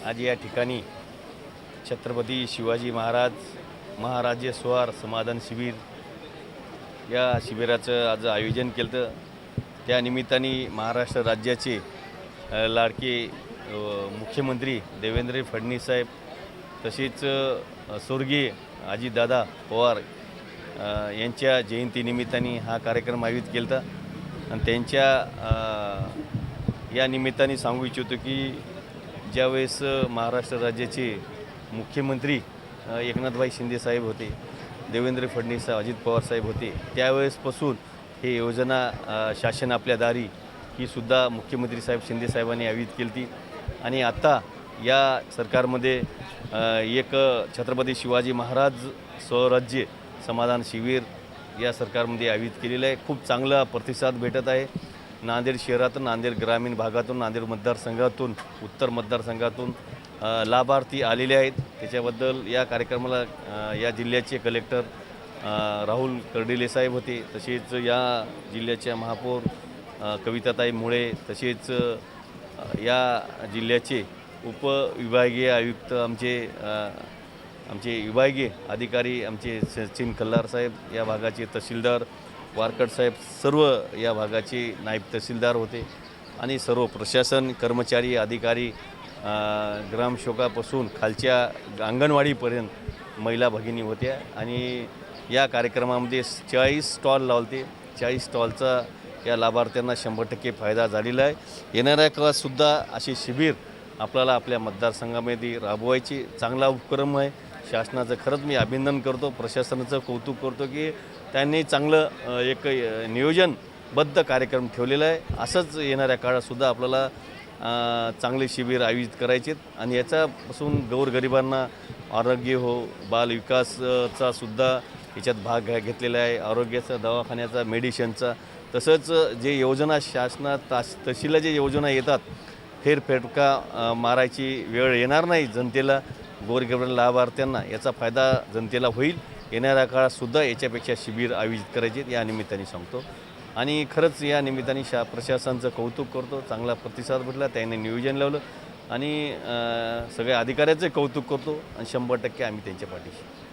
आज या ठिकाणी छत्रपती शिवाजी महाराज महाराजे स्वार समाधान शिबिर या शिबिराचं आज आयोजन केलं होतं। त्या निमित्ताने महाराष्ट्र राज्याचे लाडके मुख्यमंत्री देवेंद्र फडणवीस साहेब तसेच स्वर्गीय अजितदादा पवार यांच्या जयंतीनिमित्ताने हा कार्यक्रम आयोजित केला होता। आणि त्यांच्या या निमित्ताने सांगू इच्छितो की ज्यावेळेस महाराष्ट्र राज्याचे मुख्यमंत्री एकनाथभाई शिंदे साहेब होते, देवेंद्र फडणवीस अजित पवार साहेब होते, त्यावेळेसपासून हे योजना शासन आपल्या दारी ही सुद्धा मुख्यमंत्री साहेब शिंदे साहेबांनी आयोजित केली ती। आणि आता या सरकारमध्ये एक छत्रपती शिवाजी महाराज स्वराज्य समाधान शिबिर या सरकारमध्ये आयोजित केलेलं आहे। खूप चांगला प्रतिसाद भेटत आहे। नांदेड शहरातून, नांदेड ग्रामीण भागातून, नांदेड मतदारसंघातून, उत्तर मतदारसंघातून लाभार्थी आलेले आहेत। त्याच्याबद्दल या कार्यक्रमाला या जिल्ह्याचे कलेक्टर राहुल कर्डिले साहेब होते, तसेच या जिल्ह्याच्या महापौर कविताताई मुळे, तसेच या जिल्ह्याचे उपविभागीय आयुक्त आमचे विभागीय अधिकारी आमचे सचिन खल्लार साहेब, या भागाचे तहसीलदार वारकड साहेब, सर्व या भागाचे नायब तहसीलदार होते आणि सर्व प्रशासन कर्मचारी अधिकारी ग्रामसेवकापासून खालच्या अंगणवाडीपर्यंत महिला भगिनी होत्या। आणि या कार्यक्रमामध्ये 40 स्टॉल लावले। 40 स्टॉलचा या लाभार्थ्यांना 100% फायदा झालेला आहे। येणाऱ्या काळातसुद्धा असे शिबिर आपल्याला आपल्या मतदारसंघामध्ये राबवायचे चांगला उपक्रम आहे। शासनाचं खरंच मी अभिनंदन करतो, प्रशासनाचं कौतुक करतो की त्यांनी चांगलं एक नियोजनबद्ध कार्यक्रम ठेवलेला आहे। असंच येणाऱ्या काळातसुद्धा आपल्याला चांगले शिबिर आयोजित करायचे आणि याच्यापासून गोरगरिबांना आरोग्य हो, बालविकासचा सुद्धा याच्यात भाग घेतलेला आहे। आरोग्याचा, दवाखान्याचा, मेडिसिनचा, तसंच जे योजना शासनात तहसीलला जे योजना येतात फेरफटका मारायची वेळ येणार नाही जनतेला, गोरगरिबांना, लाभार्थ्यांना याचा फायदा जनतेला होईल। येणाऱ्या काळातसुद्धा याच्यापेक्षा शिबिर आयोजित करायचे या निमित्ताने सांगतो। आणि खरंच या निमित्ताने प्रशासनाचं कौतुक करतो, चांगला प्रतिसाद भेटला, त्याने नियोजन लावलं आणि सगळ्या अधिकाऱ्याचं कौतुक करतो आणि 100% आम्ही त्यांच्या पाठीशी।